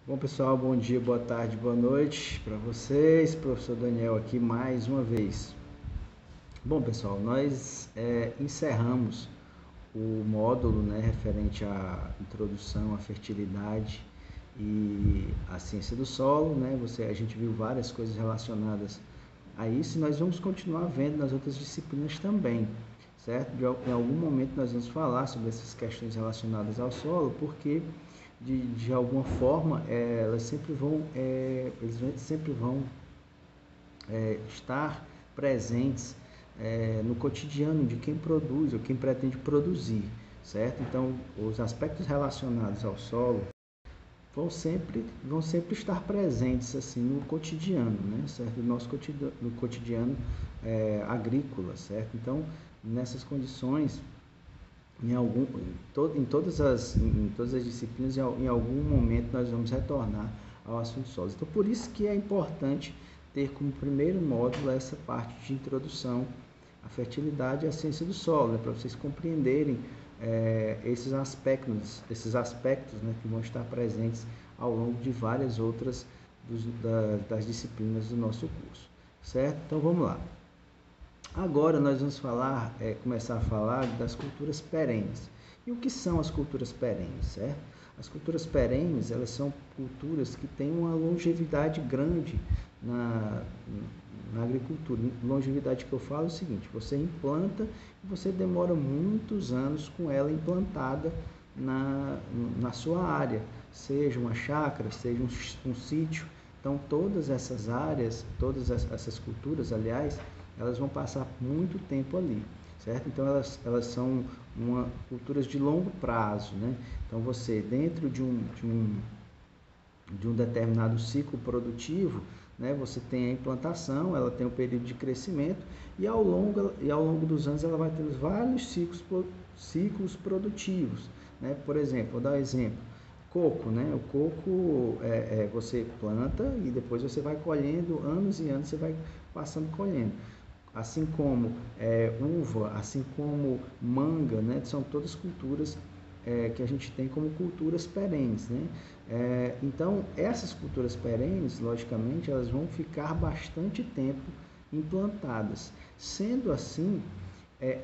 Bom, pessoal, bom dia, boa tarde, boa noite para vocês. Professor Daniel aqui mais uma vez. Bom, pessoal, nós encerramos o módulo, referente à introdução à fertilidade e à ciência do solo, a gente viu várias coisas relacionadas a isso e nós vamos continuar vendo nas outras disciplinas também, certo? Em algum momento nós vamos falar sobre essas questões relacionadas ao solo, porque de alguma forma eles sempre vão estar presentes no cotidiano de quem produz ou quem pretende produzir, certo? Então, os aspectos relacionados ao solo vão sempre estar presentes assim no cotidiano, certo? No cotidiano agrícola, certo? Então, nessas condições, em todas as disciplinas, em algum momento nós vamos retornar ao assunto sólido. Então, por isso que é importante ter como primeiro módulo essa parte de introdução à fertilidade e à ciência do solo, para vocês compreenderem esses aspectos, que vão estar presentes ao longo de várias outras das disciplinas do nosso curso, certo? Então, vamos lá. Agora nós vamos começar a falar das culturas perenes. E o que são as culturas perenes, certo? As culturas perenes, elas são culturas que têm uma longevidade grande na agricultura. Longevidade que eu falo é o seguinte: você implanta e você demora muitos anos com ela implantada na sua área, seja uma chácara, seja um sítio. Então, todas essas áreas, todas essas culturas, aliás, elas vão passar muito tempo ali, certo? Então, elas são culturas de longo prazo, Então, você, dentro de um determinado ciclo produtivo, você tem a implantação, ela tem o período de crescimento e ao longo dos anos ela vai ter vários ciclos produtivos, Por exemplo, vou dar um exemplo. Coco, O coco você planta e depois você vai colhendo, anos e anos você vai passando colhendo. Assim como uva, assim como manga, São todas culturas que a gente tem como culturas perenes, Então, essas culturas perenes, logicamente, elas vão ficar bastante tempo implantadas. Sendo assim,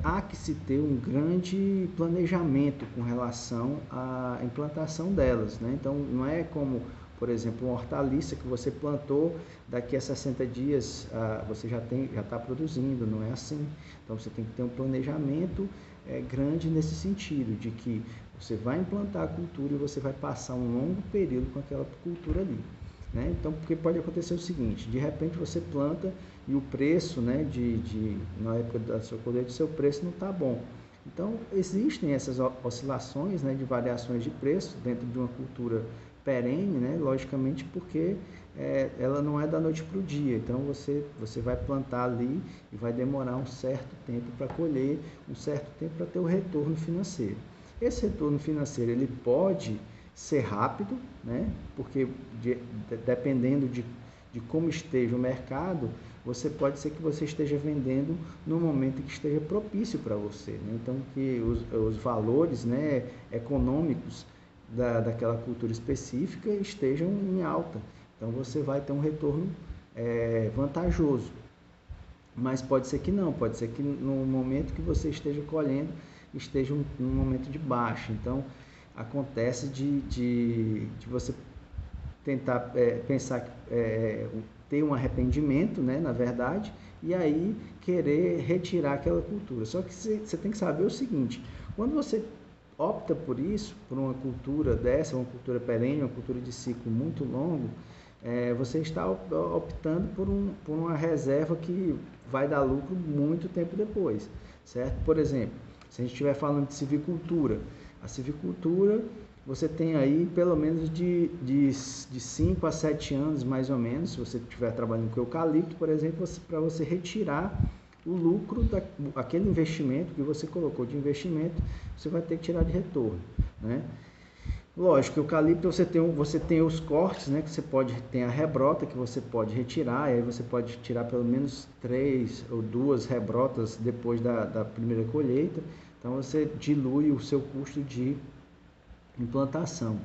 há que se ter um grande planejamento com relação à implantação delas, Então, não é como, por exemplo, uma hortaliça que você plantou, daqui a 60 dias você já está produzindo, não é assim. Então, você tem que ter um planejamento grande nesse sentido, de que você vai implantar a cultura e você vai passar um longo período com aquela cultura ali. Então, porque pode acontecer o seguinte: de repente você planta e o preço, na época da sua colheita, o seu preço não está bom. Então, existem essas oscilações, de variações de preço dentro de uma cultura perene, logicamente, porque ela não é da noite para o dia. Então, você vai plantar ali e vai demorar um certo tempo para colher, um certo tempo para ter o retorno financeiro. Esse retorno financeiro, ele pode ser rápido, porque dependendo de como esteja o mercado, pode ser que você esteja vendendo no momento que esteja propício para você, Então, que os valores, econômicos daquela cultura específica estejam em alta. Então, você vai ter um retorno vantajoso. Mas pode ser que não, pode ser que no momento que você esteja colhendo, esteja num momento de baixa. Então, acontece de você tentar pensar, ter um arrependimento, na verdade, e aí querer retirar aquela cultura. Só que você tem que saber o seguinte: quando você opta por isso, por uma cultura dessa, uma cultura perene, uma cultura de ciclo muito longo, você está optando por uma reserva que vai dar lucro muito tempo depois, certo? Por exemplo, se a gente estiver falando de civicultura, a civicultura você tem aí pelo menos de 5 a 7 anos, mais ou menos, se você estiver trabalhando com eucalipto, por exemplo, para você retirar o lucro daquele investimento que você colocou de investimento, você vai ter que tirar de retorno, Lógico, o eucalipto você tem os cortes, que você tem a rebrota que você pode retirar, e aí você pode tirar pelo menos 3 ou 2 rebrotas depois da primeira colheita. Então, você dilui o seu custo de implantação,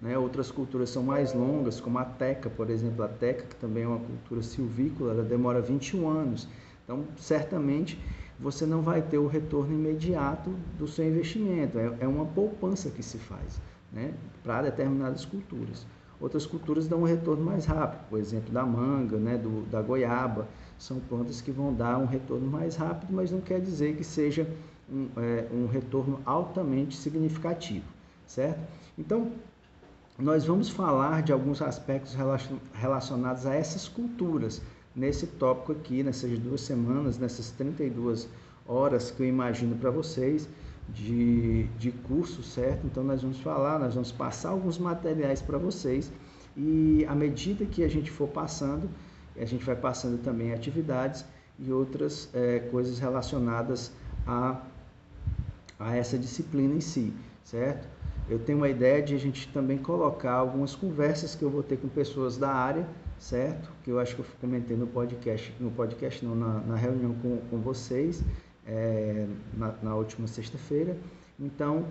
né? Outras culturas são mais longas, como a teca, por exemplo. A teca, que também é uma cultura silvícola, ela demora 21 anos. Então, certamente, você não vai ter o retorno imediato do seu investimento. É uma poupança que se faz, né, para determinadas culturas. Outras culturas dão um retorno mais rápido, por exemplo, da manga, né, da goiaba. São plantas que vão dar um retorno mais rápido, mas não quer dizer que seja um retorno altamente significativo, certo? Então, nós vamos falar de alguns aspectos relacionados a essas culturas nesse tópico aqui, nessas 2 semanas, nessas 32 horas que eu imagino para vocês de curso, certo? Então nós vamos passar alguns materiais para vocês, e à medida que a gente for passando, a gente vai passando também atividades e outras coisas relacionadas a essa disciplina em si, certo? Eu tenho uma ideia de a gente também colocar algumas conversas que eu vou ter com pessoas da área, certo? Que eu acho que eu comentei no podcast não, na reunião com vocês, na última sexta-feira. Então,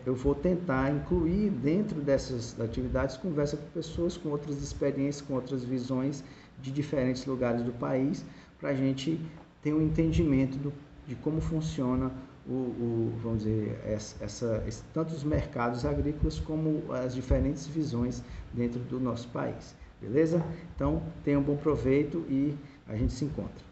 eu vou tentar incluir dentro dessas atividades conversa com pessoas com outras experiências, com outras visões de diferentes lugares do país, para a gente ter um entendimento de como funciona vamos dizer, tanto os mercados agrícolas como as diferentes visões dentro do nosso país. Beleza? Então, tenham um bom proveito e a gente se encontra.